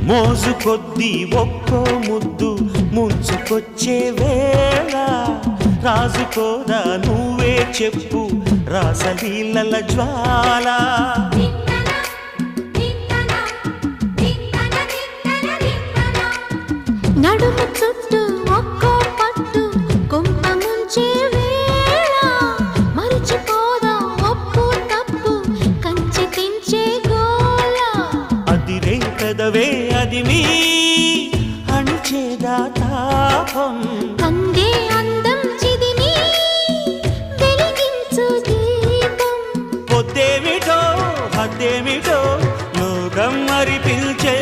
మోజు కొద్దీ ఒక్కో ముద్దు ముంచుకొచ్చే వేళ రాజుకోదా నువ్వే చెప్పు రాసలీలల జ్వాల నడుము చుట్టూ ఒక్కో పట్టు కొంప ముంచే వేళ మరిచిపోదా ఒప్పు తప్పు కంచి తెంచే గోల అదిరే పెదవే అది మీ అణిచేదా తాపం కందే అందం చిదిమి వెలిగించు దీపం పొద్దేమిటో హద్దేమిటో లోకం మరి పిలిచే